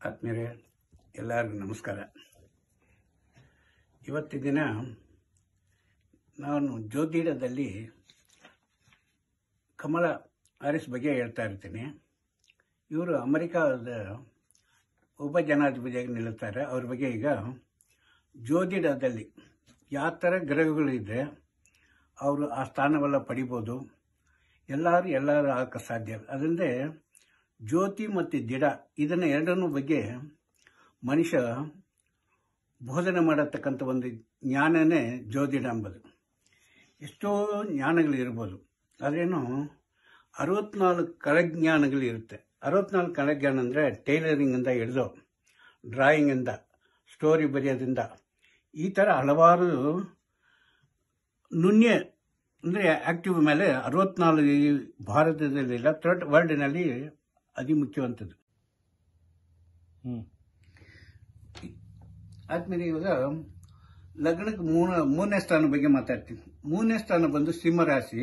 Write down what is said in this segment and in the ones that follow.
ಆತ್ಮೀಯರೇ, ಎಲ್ಲರಿಗೂ ನಮಸ್ಕಾರ. ಇವತ್ತಿನ ದಿನ ನಾನು ಜ್ಯೋತಿಡದಲ್ಲಿ ಕಮಲಾ ಹ್ಯಾರಿಸ್ ಬಗ್ಗೆ ಹೇಳ್ತಾ ಇರ್ತೀನಿ. ಇವರು ಅಮೆರಿಕಾದ ಉಪಜನಾಧಿಪತಿಯಾಗಿ ನಿಲ್ಲುತ್ತಾರೆ. ಅವ್ರ ಬಗ್ಗೆ ಈಗ ಜ್ಯೋತಿಡದಲ್ಲಿ ಯಾವ ಥರ ಗ್ರಹಗಳಿದೆ ಅವರು ಆ ಸ್ಥಾನವೆಲ್ಲ ಪಡಿಬೋದು. ಎಲ್ಲರೂ ಆಗಕ್ಕೆ ಸಾಧ್ಯ. ಅದರಿಂದ ಜ್ಯೋತಿ ಮತ್ತು ದಿಡ ಇದನ್ನು ಎರಡನ್ನೂ ಬಗ್ಗೆ ಮನುಷ್ಯ ಬೋಧನೆ ಮಾಡತಕ್ಕಂಥ ಒಂದು ಜ್ಞಾನನೇ ಜ್ಯೋತಿಡ ಎಂಬುದು. ಎಷ್ಟೋ ಜ್ಞಾನಗಳಿರ್ಬೋದು, ಅದೇನು 64 ಕಳಜ್ಞಾನಗಳಿರುತ್ತೆ. 64 ಕಳಜ್ಞಾನ ಅಂದರೆ ಟೈಲರಿಂಗಿಂದ ಹಿಡಿದು ಡ್ರಾಯಿಂಗಿಂದ ಸ್ಟೋರಿ ಬರೆಯೋದ್ರಿಂದ ಈ ಥರ ಹಲವಾರು ನುಣ್ಯ ಅಂದರೆ ಆಕ್ಟಿವ್ ಮೇಲೆ 64 ಭಾರತದಲ್ಲಿಲ್ಲ, ಥರ್ಡ್ ವರ್ಲ್ಡ್ನಲ್ಲಿ ಅತಿ ಮುಖ್ಯವಂಥದ್ದು. ಆದ್ಮೇಲೆ ಇವಾಗ ಲಗ್ನಕ್ಕೆ ಮೂರನೇ ಸ್ಥಾನ ಬಗ್ಗೆ ಮಾತಾಡ್ತೀನಿ. ಮೂರನೇ ಸ್ಥಾನ ಬಂದು ಸಿಂಹರಾಶಿ.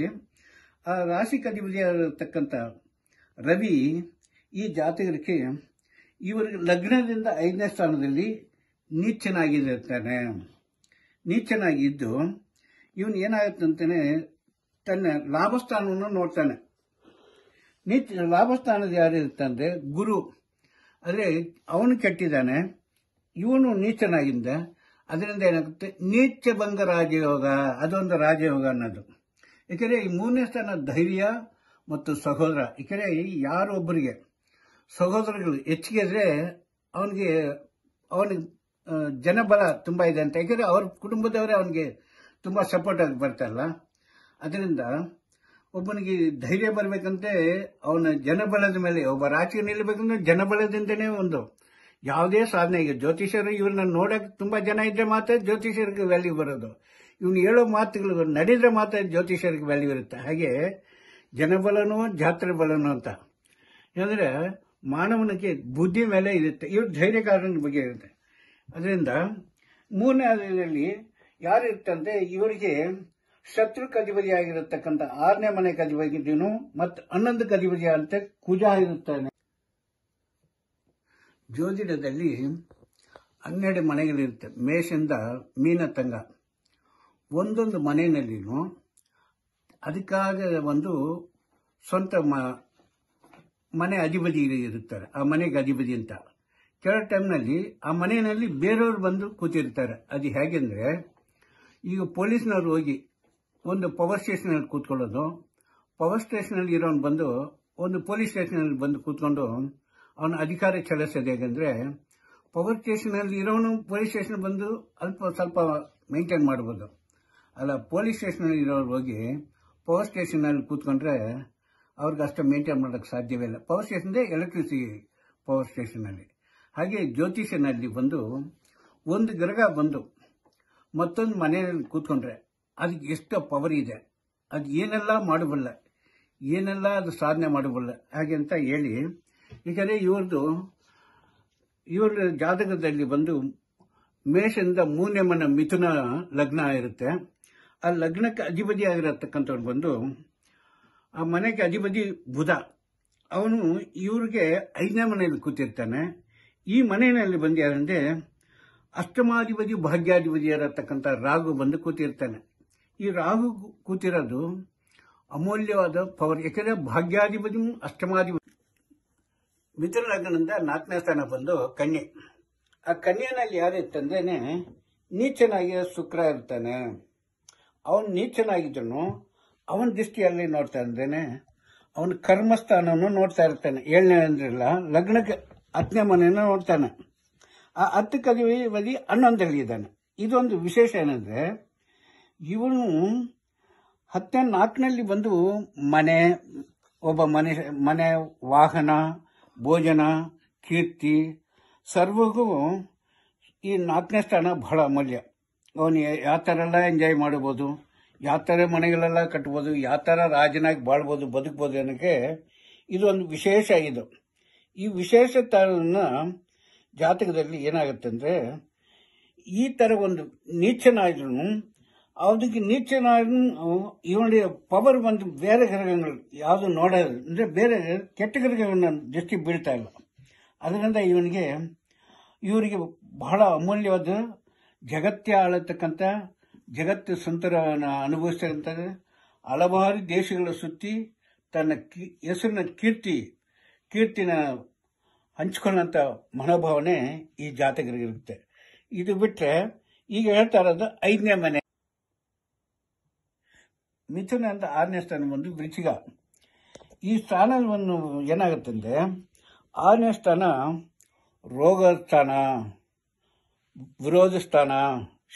ಆ ರಾಶಿಗೆ ಅಧಿಪತಿಯಾಗಿರತಕ್ಕಂಥ ರವಿ ಈ ಜಾತಕರಿಗೆ ಇವರಿಗೆ ಲಗ್ನದಿಂದ 5ನೇ ಸ್ಥಾನದಲ್ಲಿ ನೀಚನಾಗಿರ್ತಾನೆ. ನೀಚನಾಗಿದ್ದು ಇವನು ಏನಾಗುತ್ತಂತಾನೆ ತನ್ನ ಲಾಭಸ್ಥಾನವನ್ನು ನೋಡ್ತಾನೆ. ಲಾಭಸ್ಥಾನದ ಯಾರಿರುತ್ತಂದ್ರೆ ಗುರು, ಅಂದರೆ ಅವನು ಕೆಟ್ಟಿದ್ದಾನೆ, ಇವನು ನೀಚನಾಗಿದ್ದ. ಅದರಿಂದ ಏನಾಗುತ್ತೆ, ನೀಚ ಭಂಗ ರಾಜಯೋಗ, ಅದೊಂದು ರಾಜಯೋಗ ಅನ್ನೋದು. ಏಕೆಂದರೆ ಈ 3ನೇ ಸ್ಥಾನ ಧೈರ್ಯ ಮತ್ತು ಸಹೋದರ. ಏಕೆಂದರೆ ಯಾರೊಬ್ಬರಿಗೆ ಸಹೋದರಗಳು ಹೆಚ್ಚಿಗೆ ಇದ್ರೆ ಅವನಿಗೆ ಜನಬಲ ತುಂಬ ಇದೆ ಅಂತ. ಯಾಕೆಂದರೆ ಅವ್ರ ಕುಟುಂಬದವರೇ ಅವನಿಗೆ ತುಂಬ ಸಪೋರ್ಟ್ ಆಗಿ ಬರ್ತಾರಲ್ಲ. ಅದರಿಂದ ಒಬ್ಬನಿಗೆ ಧೈರ್ಯ ಬರಬೇಕಂತೆ ಅವನ ಜನಬಲದ ಮೇಲೆ. ಒಬ್ಬ ರಾಜಕೀಯ ನಿಲ್ಲಬೇಕಂದ್ರೆ ಜನಬಲದಿಂದನೇ ಒಂದು ಯಾವುದೇ ಸಾಧನೆ. ಈಗ ಜ್ಯೋತಿಷರು ಇವ್ರನ್ನ ನೋಡಕ್ಕೆ ತುಂಬಾ ಜನ ಇದ್ರೆ ಮಾತ್ರ ಜ್ಯೋತಿಷರಿಗೆ ವ್ಯಾಲ್ಯೂ ಬರೋದು. ಇವ್ನು ಹೇಳೋ ಮಾತುಗಳು ನಡೆದ್ರೆ ಮಾತ್ರ ಜ್ಯೋತಿಷರಿಗೆ ವ್ಯಾಲ್ಯೂ ಇರುತ್ತೆ. ಹಾಗೆ ಜನಬಲನೋ ಜಾತ್ರೆ ಬಲನೋ ಅಂತ ಅಂದ್ರೆ ಮಾನವನಿಗೆ ಬುದ್ಧಿ ಮೇಲೆ ಇರುತ್ತೆ. ಇವ್ರ ಧೈರ್ಯಕಾರನ ಬಗ್ಗೆ ಇರುತ್ತೆ. ಅದರಿಂದ 3ನೇ ಯಾರು ಇರ್ತಂದ್ರೆ ಇವರಿಗೆ ಶತ್ರುಕ್ ಅಧಿಪತಿಯಾಗಿರತಕ್ಕಂಥ 6ನೇ ಮನೆಗೆ ಅಧಿಪತಿನು ಮತ್ತು 11ಕ್ಕೆ ಅಧಿಪತಿ ಅಂತ ಕುಜ ಇರುತ್ತಾನೆ. ಜ್ಯೋತಿಡದಲ್ಲಿ 12 ಮನೆಗಳಿರುತ್ತೆ. ಮೇಷದಿಂದ ಮೀನ ತಂಗ ಒಂದೊಂದು ಮನೆಯಲ್ಲಿನೂ ಅದಕ್ಕಾಗ ಒಂದು ಸ್ವಂತ ಮನೆ ಅಧಿಪತಿ ಇರುತ್ತಾರೆ. ಆ ಮನೆಗೆ ಅಧಿಪತಿ ಅಂತ. ಕೆಲವು ಟೈಮ್ನಲ್ಲಿ ಆ ಮನೆಯಲ್ಲಿ ಬೇರೆಯವರು ಬಂದು ಕೂತಿರ್ತಾರೆ. ಅದು ಹೇಗೆಂದ್ರೆ, ಈಗ ಪೊಲೀಸ್ನವ್ರು ಹೋಗಿ ಒಂದು ಪವರ್ ಸ್ಟೇಷನಲ್ಲಿ ಕೂತ್ಕೊಳ್ಳೋದು. ಪವರ್ ಸ್ಟೇಷನಲ್ಲಿ ಇರೋನು ಬಂದು ಒಂದು ಪೊಲೀಸ್ ಸ್ಟೇಷನಲ್ಲಿ ಬಂದು ಕೂತ್ಕೊಂಡು ಅವನ ಅಧಿಕಾರ ಚಲಿಸೋದು. ಹೇಗೆಂದ್ರೆ, ಪವರ್ ಸ್ಟೇಷನಲ್ಲಿ ಇರೋನು ಪೊಲೀಸ್ ಸ್ಟೇಷನ್ ಬಂದು ಸ್ವಲ್ಪ ಮೇಂಟೈನ್ ಮಾಡ್ಬೋದು. ಅಲ್ಲ, ಪೊಲೀಸ್ ಸ್ಟೇಷನಲ್ಲಿ ಇರೋರು ಹೋಗಿ ಪವರ್ ಸ್ಟೇಷನಲ್ಲಿ ಕೂತ್ಕೊಂಡ್ರೆ ಅವ್ರಿಗೆ ಅಷ್ಟು ಮೇಂಟೈನ್ ಮಾಡೋಕ್ಕೆ ಸಾಧ್ಯವೇ ಇಲ್ಲ. ಪವರ್ ಸ್ಟೇಷನ್ದೇ ಎಲೆಕ್ಟ್ರಿಸಿಟಿ ಪವರ್ ಸ್ಟೇಷನಲ್ಲಿ. ಹಾಗೆ ಜ್ಯೋತಿಷನಲ್ಲಿ ಬಂದು ಒಂದು ಗ್ರಹ ಬಂದು ಮತ್ತೊಂದು ಮನೆಯಲ್ಲಿ ಕೂತ್ಕೊಂಡ್ರೆ ಅದಕ್ಕೆ ಎಷ್ಟು ಪವರ್ ಇದೆ, ಅದು ಏನೆಲ್ಲ ಮಾಡಬಲ್ಲ, ಏನೆಲ್ಲ ಅದು ಸಾಧನೆ ಮಾಡಬಲ್ಲ ಹಾಗೆ ಅಂತ ಹೇಳಿ. ಯಾಕಂದರೆ ಇವ್ರ ಜಾತಕದಲ್ಲಿ ಬಂದು ಮೇಷದಿಂದ 3ನೇ ಮನೆ ಮಿಥುನ ಲಗ್ನ ಇರುತ್ತೆ. ಆ ಲಗ್ನಕ್ಕೆ ಅಧಿಪತಿ ಆಗಿರತಕ್ಕಂಥವ್ರು ಬಂದು ಆ ಮನೆಗೆ ಅಧಿಪತಿ ಬುಧ. ಅವನು ಇವ್ರಿಗೆ 5ನೇ ಮನೆಯಲ್ಲಿ ಕೂತಿರ್ತಾನೆ. ಈ ಮನೆಯಲ್ಲಿ ಬಂದು ಯಾರಂದ್ರೆ ಅಷ್ಟಮಾಧಿಪತಿ ಭಾಗ್ಯಾಧಿಪತಿ ಇರತಕ್ಕಂಥ ರಾಹು ಬಂದು ಕೂತಿರ್ತಾನೆ. ಈ ರಾಹು ಕೂತಿರೋದು ಅಮೂಲ್ಯವಾದ ಪವರ್. ಯಾಕೆಂದ್ರೆ ಭಾಗ್ಯಾಧಿಪತಿ ಅಷ್ಟಮಾಧಿಪತಿ. ಮಿಥುನ ಲಗ್ನದಿಂದ 4ನೇ ಸ್ಥಾನ ಬಂದು ಕನ್ಯೆ. ಆ ಕನ್ಯೆನಲ್ಲಿ ಯಾರಿರ್ತಂದೇನೆ ನೀಚನಾಗಿ ಶುಕ್ರ ಇರ್ತಾನೆ. ಅವನು ನೀಚನಾಗಿದ್ದನು ಅವನ ದೃಷ್ಟಿಯಲ್ಲಿ ನೋಡ್ತಾ ಇದ್ದೇನೆ. ಅವನ ಕರ್ಮಸ್ಥಾನವನ್ನು ನೋಡ್ತಾ ಇರ್ತಾನೆ. 7ನೇ ಅಂದ್ರಲ್ಲ, ಲಗ್ನಕ್ಕೆ 10ನೇ ಮನೆಯನ್ನು ನೋಡ್ತಾನೆ. ಆ 10ಕ್ಕೆ ಅಧಿಪತಿ 11ರಲ್ಲಿ ಇದ್ದಾನೆ. ಇದೊಂದು ವಿಶೇಷ ಏನಂದ್ರೆ, ಇವನು 4ನಲ್ಲಿ ಬಂದು ಒಬ್ಬ ಮನೆ ವಾಹನ ಭೋಜನ ಕೀರ್ತಿ ಸರ್ವಗೂ ಈ 4ನೇ ಸ್ಥಾನ ಬಹಳ ಅಮೂಲ್ಯ. ಅವನು ಯಾವ ಥರ ಎಲ್ಲ ಎಂಜಾಯ್ ಮಾಡ್ಬೋದು, ಯಾವ ಥರ ಮನೆಗಳೆಲ್ಲ ಕಟ್ಬೋದು, ಯಾವ ಥರ ರಾಜನಾಗಿ ಬಾಳ್ಬೋದು, ಬದುಕ್ಬೋದು ಅನ್ನೋಕ್ಕೆ ಇದೊಂದು ವಿಶೇಷ. ಈ ವಿಶೇಷತನ ಜಾತಕದಲ್ಲಿ ಏನಾಗುತ್ತಂದ್ರೆ, ಈ ಥರ ಒಂದು ನೀಚನಾದ್ರೂ ಅದಕ್ಕೆ ನೀಚನಾದ್ರೂ ಇವನಿಗೆ ಪವರ್ ಬಂದು ಬೇರೆ ಗ್ರಹಗಳು ಯಾವುದು ನೋಡೋದು ಅಂದರೆ ಬೇರೆ ಕೆಟ್ಟ ಗ್ರಹಗಳನ್ನ ದೃಷ್ಟಿ ಬೀಳ್ತಾ ಇಲ್ಲ. ಅದರಿಂದ ಇವರಿಗೆ ಬಹಳ ಅಮೂಲ್ಯವಾದ ಜಗತ್ತೇ ಆಳತಕ್ಕಂಥ ಜಗತ್ತು ಸಂತರನ ಅನುಭವಿಸ್ತಕ್ಕಂಥ ಹಲವಾರು ದೇಶಗಳ ಸುತ್ತಿ ತನ್ನ ಹೆಸರಿನ ಕೀರ್ತಿನ ಹಂಚ್ಕೊಳ್ಳೋಂಥ ಮನೋಭಾವನೆ ಈ ಜಾತಕರಿಗಿರುತ್ತೆ. ಇದು ಬಿಟ್ಟರೆ ಈಗ ಹೇಳ್ತಾ ಇರೋದು 5ನೇ ಮನೆ. ಮಿಥುನ ಅಂತ 6ನೇ ಸ್ಥಾನ ಬಂದು ವೃಶ್ಚಿಕ. ಈ ಸ್ಥಾನವನ್ನು ಏನಾಗುತ್ತಂದ್ರೆ 6ನೇ ಸ್ಥಾನ ರೋಗ ಸ್ಥಾನ, ವಿರೋಧ ಸ್ಥಾನ,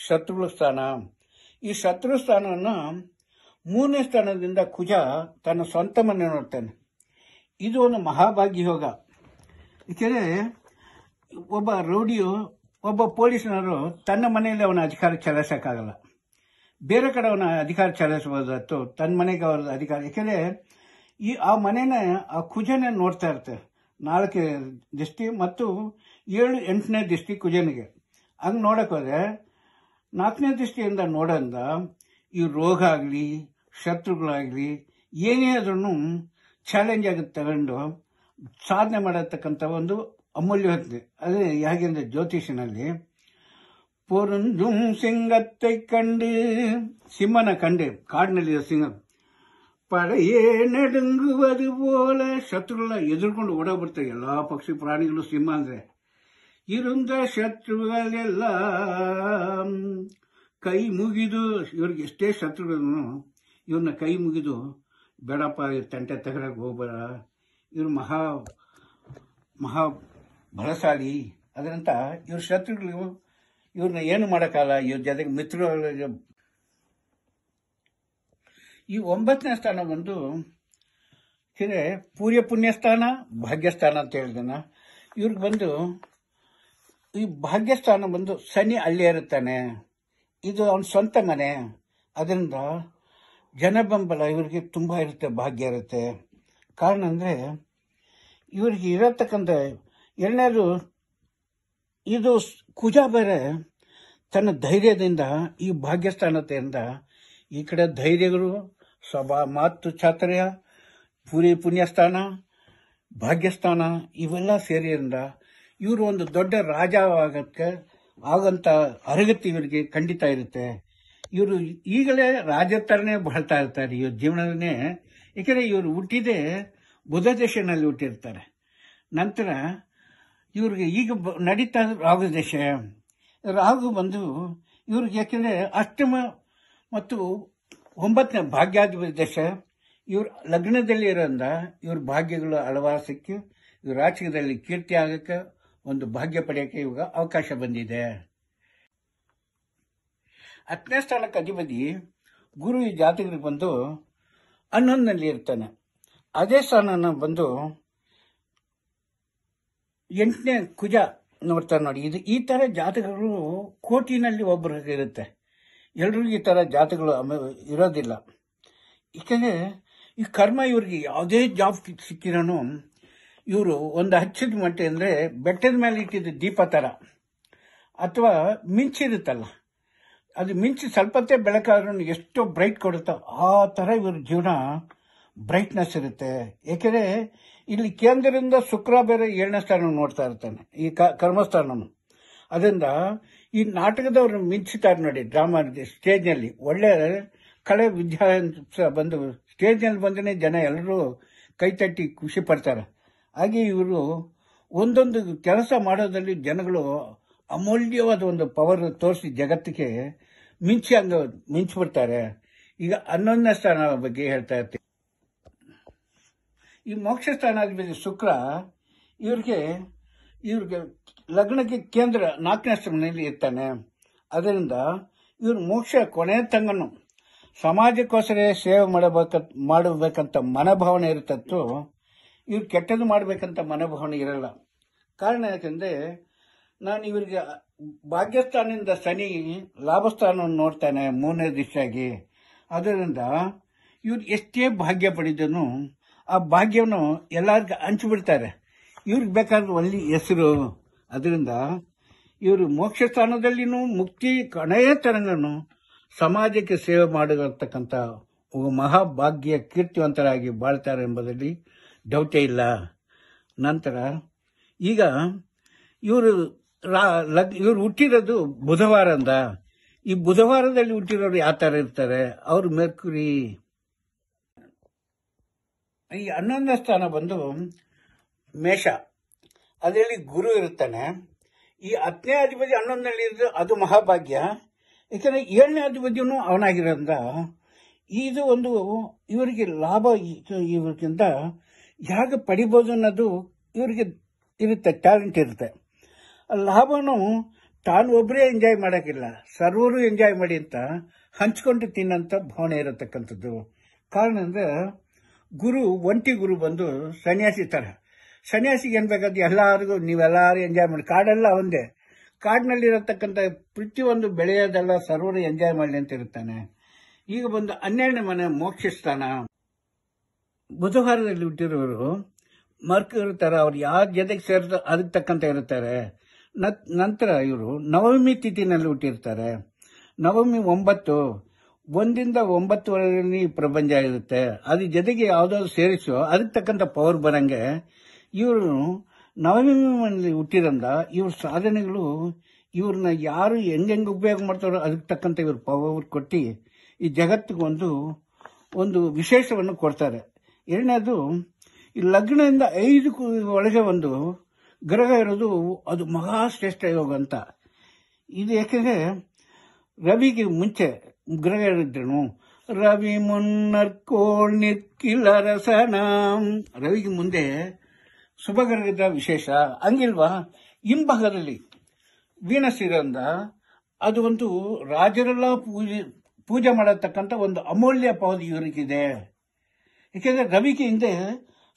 ಶತ್ರುಗಳ ಸ್ಥಾನ. ಈ ಶತ್ರು ಸ್ಥಾನವನ್ನು 3ನೇ ಸ್ಥಾನದಿಂದ ಕುಜ ತನ್ನ ಸ್ವಂತ ಮನೆ ನೋಡ್ತಾನೆ. ಇದು ಒಂದು ಮಹಾಭಾಗ್ಯ ಯೋಗ. ಏಕೆಂದರೆ ಒಬ್ಬ ರೌಡಿಯು, ಒಬ್ಬ ಪೊಲೀಸ್ನವರು ತನ್ನ ಮನೆಯಲ್ಲಿ ಅವನ ಅಧಿಕಾರ ಚಲಾಯಿಸೋಕ್ಕಾಗಲ್ಲ. ಬೇರೆ ಕಡೆ ಅವನ ಅಧಿಕಾರ ಚಲಾಯಿಸಬಹುದಾಯ್ತು, ತನ್ನ ಮನೆಗೆ ಅವರ ಅಧಿಕಾರ. ಯಾಕೆಂದರೆ ಆ ಮನೆನ ಆ ಕುಜನೇ ನೋಡ್ತಾ ಇರ್ತಾರೆ. 4 ದೃಷ್ಟಿ ಮತ್ತು 7, 8ನೇ ದೃಷ್ಟಿ ಕುಜನಿಗೆ. ಹಂಗೆ ನೋಡಕ್ಕೆ ಹೋದ್ರೆ 4ನೇ ದೃಷ್ಟಿಯಿಂದ ನೋಡೋದ್ರಿಂದ ಈ ರೋಗ ಆಗಲಿ ಶತ್ರುಗಳಾಗಲಿ ಏನೇ ಆದ್ರೂ ಚಾಲೆಂಜ್ ಆಗಿ ತಗೊಂಡು ಸಾಧನೆ ಮಾಡತಕ್ಕಂಥ ಒಂದು ಅಮೂಲ್ಯವಾಗಿದೆ. ಅದೇ ಹೇಗೆಂದ್ರೆ ಜ್ಯೋತಿಷಿನಲ್ಲಿ ಪೊರುಂಜುಂ ಸಿಂಗத்தை ಕಂಡು, ಸಿಂಹನ ಕಂಡು ಕಾಡಿನಲ್ಲಿ ಸಿಂಹ ಪಡೆಯೇ ನಡುಂಗುವುದು ಪೋಲ, ಶತ್ರುಗಳ ಎದುರ್ಕೊಂಡು ಓಡೋಗ್ಬಿಡ್ತಾರೆ ಎಲ್ಲಾ ಪಕ್ಷಿ ಪ್ರಾಣಿಗಳು. ಸಿಂಹ ಅಂದ್ರೆ ಇರುಂದ ಶತ್ರುಗಳೆಲ್ಲ ಕೈ ಮುಗಿದು, ಇವ್ರಿಗೆ ಎಷ್ಟೇ ಶತ್ರುಗಳನ್ನು ಇವ್ರನ್ನ ಕೈ ಮುಗಿದು ಬೇಡಪ್ಪ ತಂಟೆ ತಗರಕ್ಕೆ ಹೋಗ್ಬೇಡ, ಇವ್ರು ಮಹಾ ಬಲಶಾಲಿ. ಅದರಂತ ಇವ್ರ ಶತ್ರುಗಳು ಇವ್ರನ್ನ ಏನು ಮಾಡೋಕ್ಕಲ್ಲ. ಇವ್ರ ಜೊತೆಗೆ ಮಿತ್ರಗಳಿಗೆ. ಈ 9ನೇ ಸ್ಥಾನ ಬಂದು ಪೂರ್ಯ ಪುಣ್ಯಸ್ಥಾನ, ಭಾಗ್ಯಸ್ಥಾನ ಅಂತ ಹೇಳಿದನ. ಇವ್ರಿಗೆ ಬಂದು ಈ ಭಾಗ್ಯಸ್ಥಾನ ಬಂದು ಶನಿ ಅಲ್ಲೇ ಇರುತ್ತಾನೆ. ಇದು ಅವನ ಸ್ವಂತ ಮನೆ. ಅದರಿಂದ ಜನಬೆಂಬಲ ಇವ್ರಿಗೆ ತುಂಬ ಇರುತ್ತೆ, ಭಾಗ್ಯ ಇರುತ್ತೆ. ಕಾರಣ ಅಂದರೆ ಇವ್ರಿಗೆ ಇರತಕ್ಕಂಥ ಎರಡನೇದು ಇದು ಕುಜ ಬೇರೆ ತನ್ನ ಧೈರ್ಯದಿಂದ ಈ ಭಾಗ್ಯಸ್ಥಾನತೆಯಿಂದ ಈ ಕಡೆ ಧೈರ್ಯಗಳು, ಮಾತು ಚಾತುರ್ಯ, ಪುಣ್ಯಸ್ಥಾನ, ಭಾಗ್ಯಸ್ಥಾನ ಇವೆಲ್ಲ ಸೇರಿಯಿಂದ ಇವರು ಒಂದು ದೊಡ್ಡ ರಾಜ ಆಗಂತ ಅರ್ಹತೆ ಇವರಿಗೆ ಖಂಡಿತ ಇರುತ್ತೆ. ಇವರು ಈಗಲೇ ರಾಜ ಥರನೇ ಬಾಳ್ತಾ ಇರ್ತಾರೆ ಇವ್ರ ಜೀವನದನ್ನೇ. ಏಕೆಂದರೆ ಇವರು ಹುಟ್ಟಿದೇ ಬುಧ ದೇಶನಲ್ಲಿ ಹುಟ್ಟಿರ್ತಾರೆ. ನಂತರ ಇವ್ರಿಗೆ ಈಗ ನಡೀತಾ ರಾಹು ದೇಶ. ರಾಹು ಬಂದು ಇವ್ರಿಗೆ ಯಾಕೆಂದರೆ ಅಷ್ಟಮ ಮತ್ತು 9ನೇ ಭಾಗ್ಯಾಧಿಪತಿ ದೇಶ. ಇವ್ರ ಲಗ್ನದಲ್ಲಿ ಇರೋದ್ರಿಂದ ಇವ್ರ ಭಾಗ್ಯಗಳು ಹಲವಾರು ಸಿಕ್ಕಿ ಇವ್ರ ರಾಜಕೀಯದಲ್ಲಿ ಕೀರ್ತಿ ಆಗಕ್ಕೆ, ಒಂದು ಭಾಗ್ಯ ಪಡೆಯೋಕ್ಕೆ ಇವಾಗ ಅವಕಾಶ ಬಂದಿದೆ. 10ನೇ ಸ್ಥಾನಕ್ಕೆ ಅಧಿಪತಿ ಗುರು ಈ ಜಾತಕರಿಗೆ ಬಂದು 11ನಲ್ಲಿ ಇರ್ತಾನೆ. ಅದೇ ಸ್ಥಾನ ಬಂದು 8ನೇ ಕುಜ ನೋಡ್ತಾರೆ ನೋಡಿ. ಈ ಥರ ಜಾತಕಗಳು ಕೋಟಿನಲ್ಲಿ ಒಬ್ಬರಿಗೆ ಇರುತ್ತೆ. ಎಲ್ರಿಗೂ ಈ ಥರ ಜಾತಕಗಳು ಇರೋದಿಲ್ಲ. ಏಕೆಂದರೆ ಈ ಕರ್ಮ ಇವ್ರಿಗೆ ಯಾವುದೇ ಜಾಬ್ ಸಿಕ್ಕಿರೋನು ಇವರು ಒಂದು ಹಚ್ಚಿದ ಮಟ್ಟೆ ಅಂದರೆ ಬೆಟ್ಟದ ಮೇಲೆ ಇಟ್ಟಿದ್ದ ದೀಪ ಥರ, ಅಥವಾ ಮಿಂಚಿರುತ್ತಲ್ಲ, ಅದು ಮಿಂಚಿ ಸ್ವಲ್ಪತ್ತೇ ಬೆಳಕಾದ್ರೂ ಎಷ್ಟು ಬ್ರೈಟ್ ಕೊಡುತ್ತೋ ಆ ಥರ ಇವ್ರ ಜೀವನ ಬ್ರೈಟ್ನೆಸ್ ಇರುತ್ತೆ. ಏಕೆಂದರೆ ಇಲ್ಲಿ ಕೇಂದ್ರದಿಂದ ಶುಕ್ರ ಬೇರೆ 7ನೇ ಸ್ಥಾನ ನೋಡ್ತಾ ಇರ್ತಾನೆ, ಈ ಕರ್ಮಸ್ಥಾನನು. ಅದರಿಂದ ಈ ನಾಟಕದವ್ರು ಮಿಂಚುತ್ತಾರೆ ನೋಡಿ, ಡ್ರಾಮಾ ಸ್ಟೇಜ್ನಲ್ಲಿ ಒಳ್ಳೆ ಕಳೆ ವಿದ್ಯಾಭ್ಯಾಸ ಬಂದು ಸ್ಟೇಜ್ನಲ್ಲಿ ಬಂದೇ ಜನ ಎಲ್ಲರೂ ಕೈತಟ್ಟಿ ಖುಷಿ ಪಡ್ತಾರೆ. ಹಾಗೆ ಇವರು ಒಂದೊಂದು ಕೆಲಸ ಮಾಡೋದ್ರಲ್ಲಿ ಜನಗಳು ಅಮೂಲ್ಯವಾದ ಒಂದು ಪವರ್ ತೋರಿಸಿ ಜಗತ್ತಿಗೆ ಮಿಂಚಿಬಿಡ್ತಾರೆ. ಈಗ 11ನೇ ಸ್ಥಾನ ಬಗ್ಗೆ ಹೇಳ್ತಾ ಇರ್ತೀವಿ. ಈ ಮೋಕ್ಷ ಸ್ಥಾನಾಧಿಪತಿ ಶುಕ್ರ ಇವ್ರಿಗೆ ಲಗ್ನಕ್ಕೆ ಕೇಂದ್ರ 4ನೇ ಸ್ಥಾನದಲ್ಲಿ ಇರ್ತಾನೆ. ಅದರಿಂದ ಇವ್ರ ಮೋಕ್ಷ ಕೊನೆಯ ತಂಗನು ಸಮಾಜಕ್ಕೋಸ್ಕರ ಸೇವೆ ಮಾಡಬೇಕಂತ ಮನೋಭಾವನೆ ಇರುತ್ತತ್ತು. ಇವ್ರು ಕೆಟ್ಟದ್ದು ಮಾಡಬೇಕಂತ ಮನೋಭಾವನೆ ಇರಲ್ಲ. ಕಾರಣ ಯಾಕೆಂದರೆ ನಾನು ಇವರಿಗೆ ಭಾಗ್ಯಸ್ಥಾನದಿಂದ ಶನಿ ಲಾಭಸ್ಥಾನವನ್ನು ನೋಡ್ತಾನೆ 3ನೇ ದಿಶಾಗಿ. ಅದರಿಂದ ಇವ್ರು ಎಷ್ಟೇ ಭಾಗ್ಯ ಪಡೆದನು ಆ ಭಾಗ್ಯವನ್ನು ಎಲ್ಲರಿಗೂ ಹಂಚಿಬಿಡ್ತಾರೆ. ಇವ್ರಿಗೆ ಬೇಕಾದ್ರೆ ಒಳ್ಳೆ ಹೆಸರು. ಅದರಿಂದ ಇವರು ಮೋಕ್ಷ ಸ್ಥಾನದಲ್ಲಿನೂ ಮುಕ್ತಿ ಕೊನೆಯ ತರಂಗನು ಸಮಾಜಕ್ಕೆ ಸೇವೆ ಮಾಡಿರತಕ್ಕಂಥ ಮಹಾಭಾಗ್ಯ ಕೀರ್ತಿವಂತರಾಗಿ ಬಾಳ್ತಾರೆ ಎಂಬುದರಲ್ಲಿ ಡೌಟೇ ಇಲ್ಲ. ನಂತರ ಈಗ ಇವರು ಇವರು ಹುಟ್ಟಿರೋದು ಬುಧವಾರದ. ಈ ಬುಧವಾರದಲ್ಲಿ ಹುಟ್ಟಿರೋರು ಯಾವ ತರ ಇರ್ತಾರೆ? ಅವರು ಮೆರ್ಕುರಿ. ಈ 11ನೇ ಸ್ಥಾನ ಬಂದು ಮೇಷ, ಅದರಲ್ಲಿ ಗುರು ಇರ್ತಾನೆ. ಈ 10ನೇ ಅಧಿಪತಿ 11ನಲ್ಲಿ ಇರೋದು ಅದು ಮಹಾಭಾಗ್ಯ. ಯಾಕಂದ್ರೆ 7ನೇ ಅಧಿಪತಿಯೂ ಅವನಾಗಿರೋದ್ರಿಂದ ಇದು ಒಂದು ಇವರಿಗೆ ಲಾಭ. ಇವ್ರಿಗಿಂತ ಹೇಗೆ ಪಡಿಬೋದು ಅನ್ನೋದು ಇವರಿಗೆ ಇರುತ್ತೆ, ಟ್ಯಾಲೆಂಟ್ ಇರುತ್ತೆ. ಲಾಭನು ತಾನು ಒಬ್ಬರೇ ಎಂಜಾಯ್ ಮಾಡೋಕ್ಕಿಲ್ಲ, ಸರ್ವರು ಎಂಜಾಯ್ ಮಾಡಿ ಅಂತ ಹಂಚ್ಕೊಂಡು ತಿನ್ನಂತ ಭಾವನೆ ಇರತಕ್ಕಂಥದ್ದು. ಕಾರಣ ಅಂದ್ರೆ ಒಂಟಿ ಗುರು ಬಂದು ಸನ್ಯಾಸಿ ತರ. ಸನ್ಯಾಸಿಗೆ ಏನ್ ಬೇಕಾದ ಎಲ್ಲರಿಗೂ ನೀವೆಲ್ಲರೂ ಎಂಜಾಯ್ ಮಾಡಿ, ಕಾಡೆಲ್ಲ ಒಂದೇ, ಕಾಡಿನಲ್ಲಿರತಕ್ಕಂಥ ಪ್ರತಿಯೊಂದು ಬೆಳೆಯೋದೆಲ್ಲ ಸರ್ವರು ಎಂಜಾಯ್ ಮಾಡಲಿ ಅಂತ ಇರ್ತಾನೆ. ಈಗ ಬಂದು 12ನೇ ಮನೆ ಮೋಕ್ಷ ಸ್ಥಾನ. ಬುಧವಾರದಲ್ಲಿ ಹುಟ್ಟಿರೋರು ಮರ್ಕುರಿ ತರ, ಅವ್ರು ಯಾರ ಜೊತೆಗೆ ಸೇರಿದ ಅದಕ್ಕೆ ತಕ್ಕಂತ ಇರ್ತಾರೆ. ನಂತರ ಇವರು ನವಮಿ ತಿಥಿನಲ್ಲಿ ಹುಟ್ಟಿರ್ತಾರೆ. ನವಮಿ 9, 1ರಿಂದ 9ವರೆಗೆ ಪ್ರಪಂಚ ಇರುತ್ತೆ. ಅದ್ರ ಜೊತೆಗೆ ಯಾವ್ದಾದ್ರು ಸೇರಿಸೋ ಅದಕ್ಕೆ ತಕ್ಕಂತ ಪವರ್ ಬರಂಗೆ ಇವರು ನವಮಿ ಹುಟ್ಟಿರಂದ ಇವ್ರ ಸಾಧನೆಗಳು ಇವ್ರನ್ನ ಯಾರು ಹೆಂಗೆ ಉಪಯೋಗ ಮಾಡ್ತಾರೋ ಅದಕ್ಕೆ ತಕ್ಕಂತ ಇವ್ರ ಪವರ್ ಕೊಟ್ಟು ಈ ಜಗತ್ತಿಗೆ ಒಂದು ವಿಶೇಷವನ್ನು ಕೊಡ್ತಾರೆ. ಎರಡನೇದು, ಈ ಲಗ್ನದಿಂದ 5 ಒಳಗೆ ಒಂದು ಗ್ರಹ ಇರೋದು ಅದು ಮಹಾಶ್ರೇಷ್ಠ ಯೋಗ ಅಂತ. ಇದು ಯಾಕೆಂದ್ರೆ ರವಿಗೆ ಮುಂಚೆ ಗ್ರಹ ಇರಿದ್ರು, ರವಿ ಮುನ್ನರ್ಕೋಳ್ ನಿಕ್ಕಿಲ ರಸನ, ರವಿಗೆ ಮುಂದೆ ಶುಭಗ್ರಹದ ವಿಶೇಷ ಹಂಗಿಲ್ವಾ. ಹಿಂಭಾಗದಲ್ಲಿ ವೀನಸ್ ಇರೋದ್ರಿಂದ ಅದು ಒಂದು ರಾಜರೆಲ್ಲ ಪೂಜೆ ಮಾಡತಕ್ಕಂಥ ಒಂದು ಅಮೂಲ್ಯ ಪವರ್ ಇವರಿಗಿದೆ. ಯಾಕೆಂದ್ರೆ ರವಿಗೆ ಹಿಂದೆ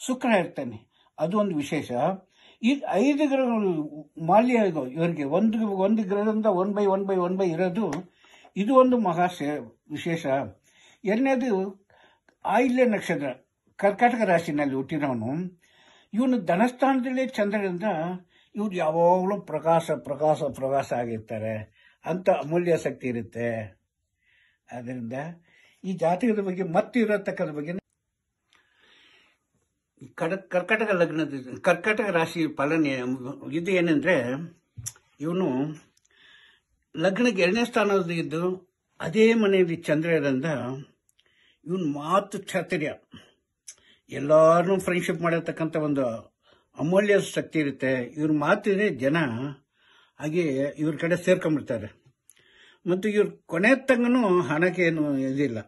ಶುಕ್ರ ಇರ್ತಾನೆ, ಅದು ಒಂದು ವಿಶೇಷ. ಈಗ 5 ಗ್ರಹಗಳು ಮಾಲ್ಯ ಇವರಿಗೆ ಒಂದು ಗ್ರಹದಿಂದ 1/1/1 ಇರೋದು ಇದು ಒಂದು ಮಹಾ ವಿಶೇಷ. ಎರಡನೇದು ಆಯಿಲ್ಯ ನಕ್ಷತ್ರ, ಕರ್ಕಾಟಕ ರಾಶಿನಲ್ಲಿ ಹುಟ್ಟಿರೋನು. ಇವನು ಧನಸ್ಥಾನದಲ್ಲೇ ಚಂದ್ರನಿಂದ ಇವ್ರು ಯಾವಾಗಲೂ ಪ್ರಕಾಶ ಪ್ರಕಾಶ ಪ್ರಕಾಶ ಆಗಿರ್ತಾರೆ ಅಂತ ಅಮೂಲ್ಯ ಶಕ್ತಿ ಇರುತ್ತೆ. ಅದರಿಂದ ಈ ಜಾತಕದ ಬಗ್ಗೆ ಮತ್ತು ಇರತಕ್ಕದ ಬಗ್ಗೆ ಕರ್ಕಾಟಕ ಲಗ್ನದ ಕರ್ಕಾಟಕ ರಾಶಿ ಪಾಲನೆ ಇದು ಏನಂದ್ರೆ, ಇವನು ಲಗ್ನಕ್ಕೆ 2ನೇ ಸ್ಥಾನದ ಇದ್ದು ಅದೇ ಮನೆಯಲ್ಲಿ ಚಂದ್ರ ಇರೋದ್ರಿಂದ ಇವನು ಮಾತು ಚಾತುರ್ಯ, ಎಲ್ಲಾರನ್ನೂ ಫ್ರೆಂಡ್ಶಿಪ್ ಮಾಡಿರ್ತಕ್ಕಂಥ ಒಂದು ಅಮೂಲ್ಯ ಶಕ್ತಿ ಇರುತ್ತೆ. ಇವ್ರ ಮಾತಿದ್ರೆ ಜನ ಹಾಗೆ ಇವ್ರ ಕಡೆ ಸೇರ್ಕೊಂಡ್ಬಿಡ್ತಾರೆ. ಮತ್ತು ಇವ್ರ ಕೊನೆ ತಂಗನೂ ಹಣಕ್ಕೆ ಏನು ಇದಿಲ್ಲ.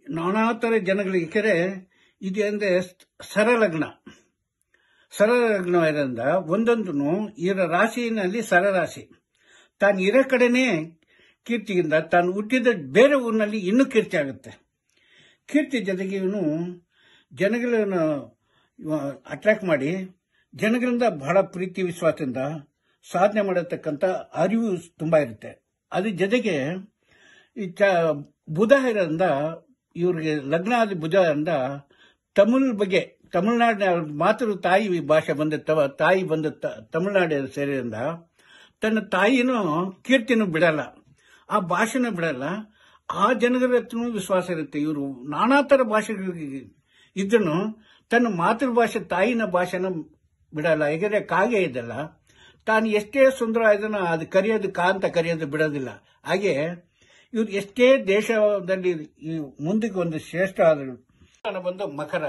ನಾನಾ ಥರ ಜನಗಳಿಗೆ ಇದು ಅಂದ್ರೆ ಸರಲಗ್ನ ಇರೋದ್ರಿಂದ ಒಂದೊಂದು ಇವರ ರಾಶಿಯಲ್ಲಿ ಸರರಾಶಿ, ತಾನು ಇರೋ ಕಡೆನೇ ಕೀರ್ತಿಯಿಂದ ತಾನು ಹುಟ್ಟಿದ ಬೇರೆ ಊರಿನಲ್ಲಿ ಇನ್ನೂ ಕೀರ್ತಿ ಆಗುತ್ತೆ. ಕೀರ್ತಿ ಜೊತೆಗೆ ಇವನು ಜನಗಳನ್ನು ಅಟ್ರಾಕ್ಟ್ ಮಾಡಿ ಜನಗಳಿಂದ ಬಹಳ ಪ್ರೀತಿ ವಿಶ್ವಾಸದಿಂದ ಸಾಧನೆ ಮಾಡತಕ್ಕಂಥ ಅರಿವು ತುಂಬಾ ಇರುತ್ತೆ. ಅದ್ರ ಜೊತೆಗೆ ಈ ಬುಧ ಇರೋದ್ರಿಂದ ಇವ್ರಿಗೆ ಲಗ್ನ ಆದ ಬುಧ ಇಂದ ತಮಿಳುನಾಡಿನ ಮಾತೃ ತಾಯಿ ಭಾಷೆ ತಾಯಿ ಬಂದ ತಮಿಳುನಾಡು ಸೇರಿದ್ರಿಂದ ತನ್ನ ತಾಯಿನೂ ಕೀರ್ತಿನೂ ಬಿಡಲ್ಲ, ಆ ಭಾಷೆನೂ ಬಿಡಲ್ಲ. ಆ ಜನಗಳ ಹತ್ರನೂ ವಿಶ್ವಾಸ ಇರುತ್ತೆ. ಇವರು ನಾನಾ ಥರ ಭಾಷೆಗಳಿಗೆ ಇದ್ರೂ ತನ್ನ ಮಾತೃಭಾಷೆ ತಾಯಿನ ಭಾಷೆನ ಬಿಡಲ್ಲ. ಯಾಕಂದ್ರೆ ಕಾಗೆ ಇದಲ್ಲ, ತಾನು ಎಷ್ಟೇ ಸುಂದರ ಇದನ್ನು ಅದು ಕರೆಯೋದು ಅಂತ ಕರೆಯೋದು ಬಿಡೋದಿಲ್ಲ. ಹಾಗೆ ಇವ್ರು ಎಷ್ಟೇ ದೇಶದಲ್ಲಿ ಮುಂದಕ್ಕೆ ಒಂದು ಶ್ರೇಷ್ಠ ಆದರು. ಬಂದು ಮಕರ,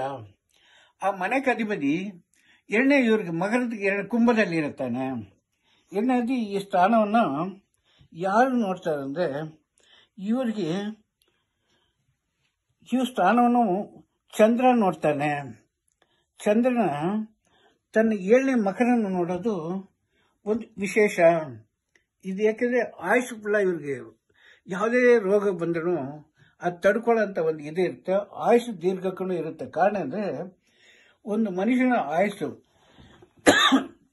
ಆ ಮನೆಗೆ ಅಧಿಪತಿ ಇವ್ರಿಗೆ ಮಕರದ ಕುಂಭದಲ್ಲಿ ಇರುತ್ತಾನೆ. ಎರಡನೇದು ಈ ಸ್ಥಾನವನ್ನು ಯಾರು ನೋಡ್ತಾರೆ ಅಂದ್ರೆ ಇವರಿಗೆ ಈ ಸ್ಥಾನವನ್ನು ಚಂದ್ರ ನೋಡ್ತಾನೆ. ಚಂದ್ರನ ತನ್ನ 7ನೇ ಮಕರನ್ನು ನೋಡೋದು ಒಂದು ವಿಶೇಷ. ಇದು ಯಾಕೆಂದ್ರೆ ಆಯುಷ್ ಫಲ ಇವ್ರಿಗೆ ಯಾವುದೇ ರೋಗ ಬಂದರೂ ಅದು ತಡ್ಕೊಳ್ಳೋಂಥ ಒಂದು ಇದು ಇರುತ್ತೆ. ಆಯುಷ್ ದೀರ್ಘಕ್ಕೂ ಇರುತ್ತೆ. ಕಾರಣ ಅಂದರೆ ಒಂದು ಮನುಷ್ಯನ ಆಯುಷು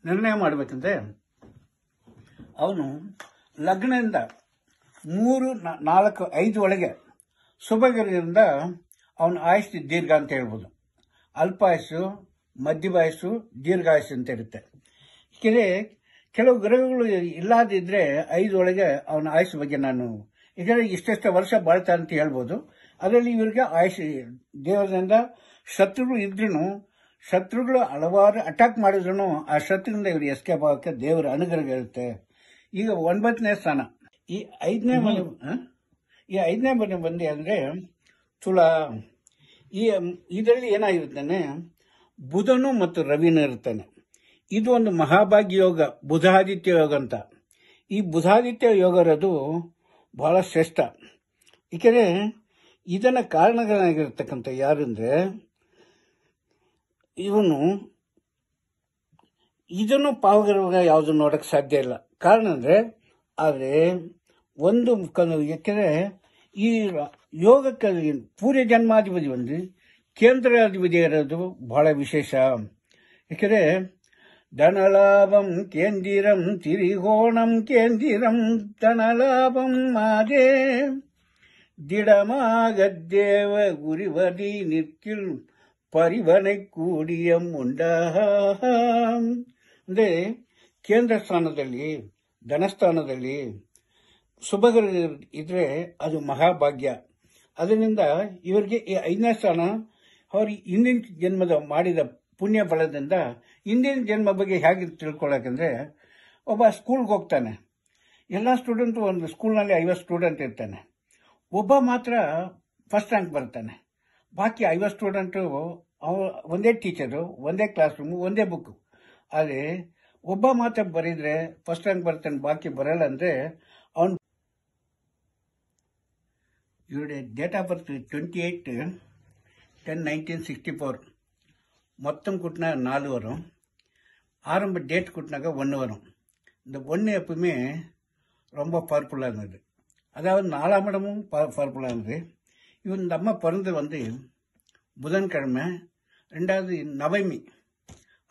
ನಿರ್ಣಯ ಮಾಡಬೇಕಂದ್ರೆ ಅವನು ಲಗ್ನದಿಂದ 3, 4, 5 ಒಳಗೆ ಶುಭಗ್ರಹದಿಂದ ಅವನ ಆಯುಷ್ ದೀರ್ಘ ಅಂತ ಹೇಳ್ಬೋದು. ಅಲ್ಪಾಯುಷು, ಮಧ್ಯವಾಯುಷು, ದೀರ್ಘಾಯುಷು ಅಂತ ಇರುತ್ತೆ. ಕೆಲವು ಗ್ರಹಗಳು ಇಲ್ಲದಿದ್ರೆ 5 ಒಳಗೆ ಅವನ ಆಯುಷ್ ಬಗ್ಗೆ ನಾನು ಯಾಕಂದ್ರೆ ಇಷ್ಟೆಷ್ಟು ವರ್ಷ ಬಾಳ್ತಾ ಅಂತ ಹೇಳ್ಬೋದು. ಅದರಲ್ಲಿ ಇವರಿಗೆ ಆಯುಷ್ ದೇವರಿಂದ ಶತ್ರುಗಳು ಇದ್ರೂ ಶತ್ರುಗಳು ಹಲವಾರು ಅಟ್ಯಾಕ್ ಮಾಡಿದ್ರು ಆ ಶತ್ರುವಿಂದ ಇವರು ಎಸ್ಕೇಪ್ ಆಗೋಕ್ಕೆ ದೇವರ ಅನುಗ್ರಹ ಇರುತ್ತೆ. ಈಗ 9ನೇ ಸ್ಥಾನ. ಈ 5ನೇ ಮನೆ ಬಂದು ಅಂದ್ರೆ ತುಲಾ. ಇದರಲ್ಲಿ ಏನಾಗಿರುತ್ತಾನೆ, ಬುಧನು ಮತ್ತು ರವಿನೂ ಇರ್ತಾನೆ. ಇದು ಒಂದು ಮಹಾಭಾಗ್ಯ ಯೋಗ, ಬುಧಾದಿತ್ಯ ಯೋಗ ಅಂತ. ಈ ಬುಧಾದಿತ್ಯ ಯೋಗ ಇರೋದು ಬಹಳ ಶ್ರೇಷ್ಠ. ಏಕೆಂದರೆ ಇದನ್ನ ಕಾರಣಗಳಾಗಿರ್ತಕ್ಕಂಥ ಯಾರಂದ್ರೆ ಇದನ್ನು ಪಾವಗರ್ಭ ಯಾವುದು ನೋಡಕ್ ಸಾಧ್ಯ ಇಲ್ಲ. ಕಾರಣ ಅಂದ್ರೆ ಆದರೆ ಒಂದು ಯಾಕೆಂದ್ರೆ ಈ ಯೋಗಕ್ಕೆ ಪೂರ್ಯ ಜನ್ಮಾಧಿಪತಿ ಬಂದು ಕೇಂದ್ರಾಧಿಪತಿ ಇರೋದು ಬಹಳ ವಿಶೇಷ. ಯಾಕೆಂದ್ರೆ ಧನಲಾಭಂ ಕೇಂದಿರಂ ತಿರಿಗೋಣಂ ಕೇಂದಿರಂ ಧನಲಾಭಂ ಮಾದೇ திடமாகத்தேவ குருவதி நிற்கில் ಪರಿವನೆ ಕೂಡಿಯಂ ಉಂಡಾಹ. ಅಂದರೆ ಕೇಂದ್ರ ಸ್ಥಾನದಲ್ಲಿ ಧನಸ್ಥಾನದಲ್ಲಿ ಶುಭಗ್ರಹ ಇದ್ರೆ ಅದು ಮಹಾಭಾಗ್ಯ. ಅದರಿಂದ ಇವರಿಗೆ ಈ 5ನೇ ಸ್ಥಾನ ಅವ್ರ ಹಿಂದಿನ ಜನ್ಮದ ಮಾಡಿದ ಪುಣ್ಯ ಫಲದಿಂದ ಹಿಂದಿನ ಜನ್ಮ ಬಗ್ಗೆ ಹೇಗೆ ತಿಳ್ಕೊಳ್ಳೋಕಂದ್ರೆ, ಒಬ್ಬ ಸ್ಕೂಲ್ಗೆ ಹೋಗ್ತಾನೆ. ಎಲ್ಲ ಸ್ಟೂಡೆಂಟು ಒಂದು ಸ್ಕೂಲ್ನಲ್ಲಿ 50 ಸ್ಟೂಡೆಂಟ್ ಇರ್ತಾನೆ. ಒಬ್ಬ ಮಾತ್ರ ಫಸ್ಟ್ ರ್ಯಾಂಕ್ ಬರ್ತಾನೆ. ಬಾಕಿ 50 ಸ್ಟೂಡೆಂಟು ಒಂದೇ ಟೀಚರು, ಒಂದೇ ಕ್ಲಾಸ್ ರೂಮು, ಒಂದೇ ಬುಕ್. ಆದರೆ ಒಬ್ಬ ಮಾತ್ರ ಬರೀದ್ರೆ ಫಸ್ಟ್ ರ್ಯಾಂಕ್ ಬರ್ತಾನೆ, ಬಾಕಿ ಬರಲ್ಲ. ಅಂದರೆ ಅವನು ಇವರುடைய டேட் ஆஃப் பர்த் 28/10/1964. மொத்தம் கூட்டினா 4 வரும். ஆரம்ப டேட் கூட்டினாக்கா 1 வரும். இந்த 1 எப்பவுமே ரொம்ப பவர்ஃபுல்லாக இருந்தது. அதாவது 4ஆம் இடமும் பவர்ஃபுல்லாக இருந்தது. இவன் இந்த அம்மா பிறந்து வந்து புதன்கிழமை, 2வது நவமி.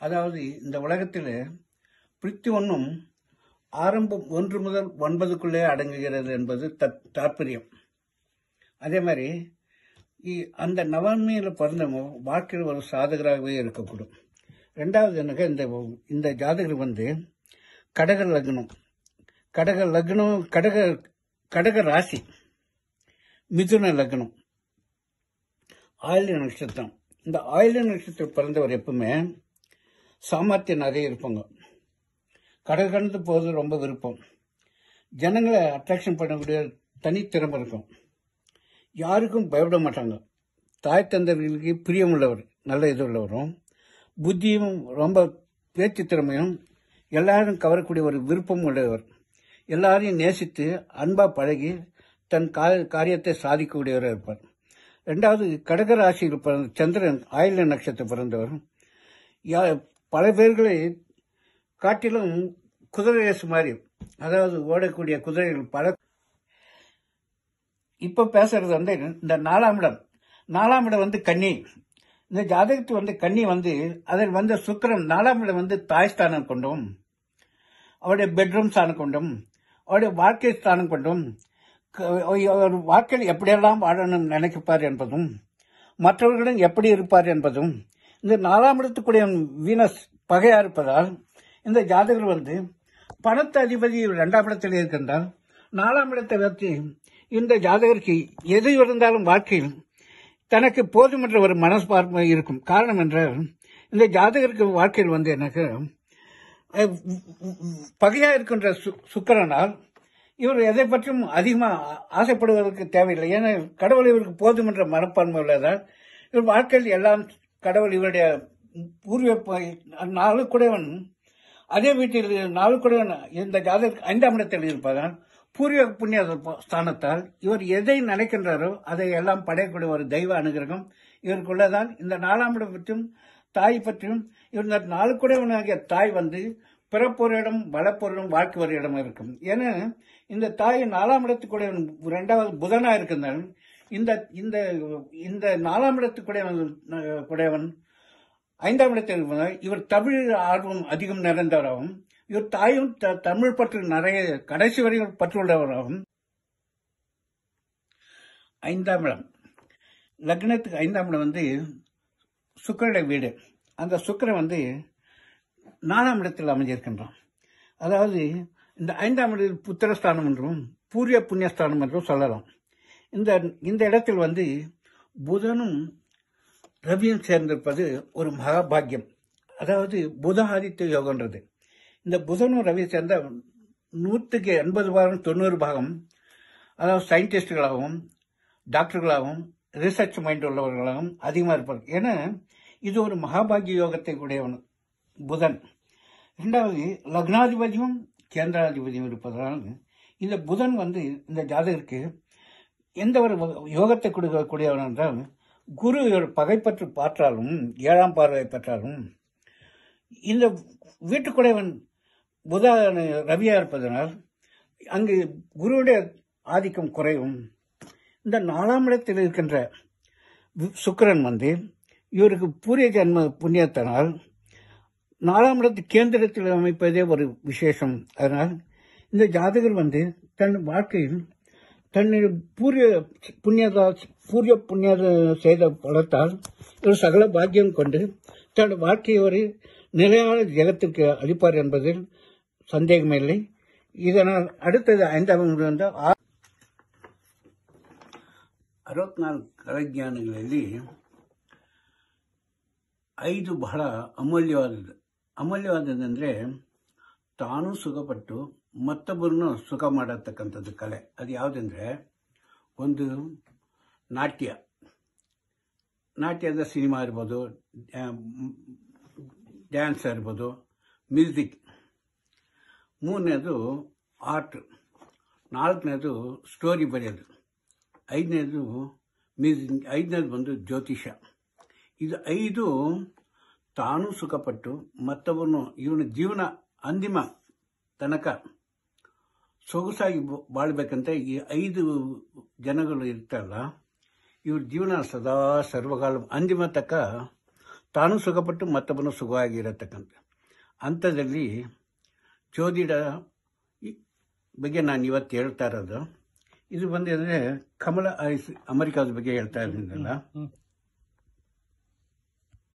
அதாவது இந்த உலகத்தில் பிரித்தி ஒன்றும் ஆரம்பம் 1 முதல் 9க்குள்ளே அடங்குகிறது என்பது தாற்பயம். அதே மாதிரி அந்த நவமியில் பிறந்தவங்க வாழ்க்கையில் ஒரு சாதகராகவே இருக்கக்கூடும். 2வது எனக்கு இந்த ஜாதகர் வந்து கடக லக்னம், கடக ராசி, மிதுன லக்னம், ஆயில்ய நட்சத்திரம். இந்த ஆயில்ய நட்சத்திரம் பிறந்தவர் எப்பவுமே சாமர்த்தியம் நிறைய இருப்பாங்க. கடகடந்து போகிறது ரொம்ப விருப்பம். ஜனங்களை அட்ராக்ஷன் பண்ணக்கூடிய தனித்திறமை இருக்கும். யாருக்கும் பயப்பட மாட்டாங்க. தாய் தந்தைகளுக்கு பிரியமுள்ளவர், நல்ல இது உள்ளவரும், புத்தியும் ரொம்ப பேச்சு திறமையும், எல்லாரும் கவரக்கூடிய ஒரு விருப்பம் உள்ளவர். எல்லாரையும் நேசித்து அன்பா பழகி தன் காரியத்தை சாதிக்கக்கூடியவராக இருப்பார். 2வது கடக ராசியில் பிறந்த சந்திரன் ஆயில்ய நட்சத்திரம் பிறந்தவர். பல பேர்களை காட்டிலும் குதிரை ரேஸ் மாதிரி, அதாவது ஓடக்கூடிய குதிரைகள் பல. இப்ப பேசுறது வந்து இந்த 4ஆம் இடம் வந்து கன்னி. இந்த ஜாதகத்துக்கு வந்து கன்னி வந்து அதில் வந்து சுக்கிரன் 4ஆம் இடம் வந்து தாய் ஸ்தானம் கொண்டும், அவருடைய பெட்ரூம் ஸ்தானம் கொண்டும், அவருடைய வாழ்க்கை ஸ்தானம் கொண்டும், அவர் வாழ்க்கையில் எப்படியெல்லாம் வாழணும் நினைக்கப்பார் என்பதும், மற்றவர்களும் எப்படி இருப்பார் என்பதும், இந்த 4ஆம் இடத்துக்குடைய வீனஸ் பகையா இருப்பதால் இந்த ஜாதகர் வந்து பணத்து அதிபதி 2ஆம் இடத்தில் இருக்கின்றால் 4ஆம் இடத்தை வைத்து இந்த ஜாதகருக்கு எது இருந்தாலும் வாழ்க்கையில் தனக்கு போதுமன்ற ஒரு மனஸ்பார்மை இருக்கும். காரணம் என்றால் இந்த ஜாதகருக்கு வாழ்க்கையில் வந்து எனக்கு பகையா இருக்கின்ற சுக்கிரனால் இவர் எதை பற்றியும் அதிகமாக ஆசைப்படுவதற்கு தேவையில்லை. ஏன்னா கடவுள் இவருக்கு போதுமன்ற மனப்பான்மை உள்ளதால் இவர் வாழ்க்கையில் எல்லாம் கடவுள் இவருடைய பூர்வ 4 கூடவன் அதே வீட்டில் 4 கூடவன் இந்த ஜாதகருக்கு 5ஆம் இடத்தில் இருப்பதால் பூர்வ புண்ணிய ஸ்தானத்தால் இவர் எதை நினைக்கின்றாரோ அதை எல்லாம் படையக்கூடிய ஒரு தெய்வ அனுகிரகம் இவருக்குள்ளதால் இந்த 4ஆம் இடம் பற்றியும் தாய் பற்றியும் இவர் 4 கூடவனாகிய தாய் வந்து பிறப்பொரு இடம், வளப்பொருளும், வாழ்க்கை ஒரு இடம் இருக்கும். ஏன்னா இந்த தாய் 4ஆம் இடத்துக்குடைய 2வது புதனா இருக்கின்றால் இந்த 4ஆம் இடத்துக்குடையவன் 5ஆம் இடத்தில் இருப்பதால் இவர் தமிழ் ஆர்வம் அதிகம் நிறைந்தவராகவும், இவர் தாயும் தமிழ் பற்று நிறைய கடைசி வரை பற்றுள்ளவராகவும். 5ஆம் இடம் லக்னத்துக்கு 5ஆம் இடம் வந்து சுக்கிரனுடைய வீடு. அந்த சுக்கிரன் வந்து 4ஆம் இடத்தில் அமைஞ்சிருக்கின்றான். அதாவது இந்த 5ஆம் இடத்தில் புத்திரஸ்தானம் என்றும் பூர்வ புண்ணியஸ்தானம் என்றும் சொல்லலாம். இந்த இடத்தில் வந்து புதனும் ரவியும் சேர்ந்திருப்பது ஒரு மகாபாகியம். அதாவது புத ஆதித்ய யோகன்றது. இந்த புதனும் ரவி சேர்ந்த 180 பாகம் 90 பாகம், அதாவது சயின்டிஸ்டுகளாகவும் டாக்டர்களாகவும் ரிசர்ச் மைண்ட் உள்ளவர்களாகவும் அதிகமாக இருப்பார்கள். ஏன்னா இது ஒரு மகாபாகிய யோகத்தை உடையவன் புதன். இரண்டாவது, லக்னாதிபதியும் கேந்திராதிபதியும் இருப்பதனால் இந்த புதன் இந்த ஜாதகருக்கு எந்த ஒரு யோகத்தை கொடுக்கக்கூடியவன் என்றால், குரு பகைப்பற்று பார்த்தாலும் 7ஆம் பார்வை பெற்றாலும் இந்த வீட்டுக்குடையவன் புத ரவியா இருப்பதனால் அங்கு குருவுடைய ஆதிக்கம் குறையும். இந்த 4ஆம் இடத்தில் இருக்கின்ற சுக்கிரன் இவருக்கு பூரிய ஜன்ம புண்ணியத்தினால் 4ஆம் இடத்து கேந்திரத்தில் அமைப்பதே ஒரு விசேஷம். அதனால் இந்த ஜாதகர் தன் வாழ்க்கையில் தன்னுடைய பூரிய புண்ணிய செய்த பலத்தால் ஒரு சகல பாக்கியம் கொண்டு தன் வாழ்க்கையை ஒரு நிலையான ஜெகத்திற்கு அளிப்பார் என்பதில் சந்தேகமில்லை. இதனால் அடுத்தது 5ஆம் இடம் 64 ಕಲಜ್ಞಾನಗಳಲ್ಲಿ 5 ಬಹಳ ಅಮೂಲ್ಯವಾದದಂದರೆ ತಾನು ಸುಖಪಟ್ಟು ಮತ್ತೊಬ್ಬರನ್ನು ಸುಖ ಮಾಡತಕ್ಕಂಥದ್ದು ಕಲೆ. ಅದು ಯಾವುದಂದರೆ, ಒಂದು ನಾಟ್ಯದ ಸಿನಿಮಾ ಇರ್ಬೋದು, ಡ್ಯಾನ್ಸ್ ಇರ್ಬೋದು, ಮ್ಯೂಸಿಕ್. 3ನೇದು ಆರ್ಟ್. 4ನೇದು ಸ್ಟೋರಿ ಬರೆಯೋದು. 5ನೇದು ಮ್ಯೂಸಿಕ್. 5ನೇದು ಜ್ಯೋತಿಷ. ಇದು 5 ತಾನು ಸುಖಪಟ್ಟು ಮತ್ತೊಬ್ಬನು ಇವನ ಜೀವನ ಅಂತಿಮ ತನಕ ಸೊಗಸಾಗಿ ಬಾಳ್ಬೇಕಂತ ಈ 5 ಜನಗಳು ಇರ್ತಾರಲ್ಲ, ಇವ್ರ ಜೀವನ ಸದಾ ಸರ್ವಕಾಲ ಅಂತಿಮ ತಕ್ಕ ತಾನು ಸುಖಪಟ್ಟು ಮತ್ತೊಬ್ಬನು ಸುಖವಾಗಿರತಕ್ಕಂಥ ಹಂತದಲ್ಲಿ ಜ್ಯೋತಿಡ ಬಗ್ಗೆ ನಾನು ಇವತ್ತು ಹೇಳ್ತಾ ಇರೋದು. ಇದು ಅಂದರೆ ಕಮಲಾ ಹ್ಯಾರಿಸ್ ಅಮೆರಿಕಾದ ಬಗ್ಗೆ ಹೇಳ್ತಾ ಇದ್ದೀನಲ್ಲ.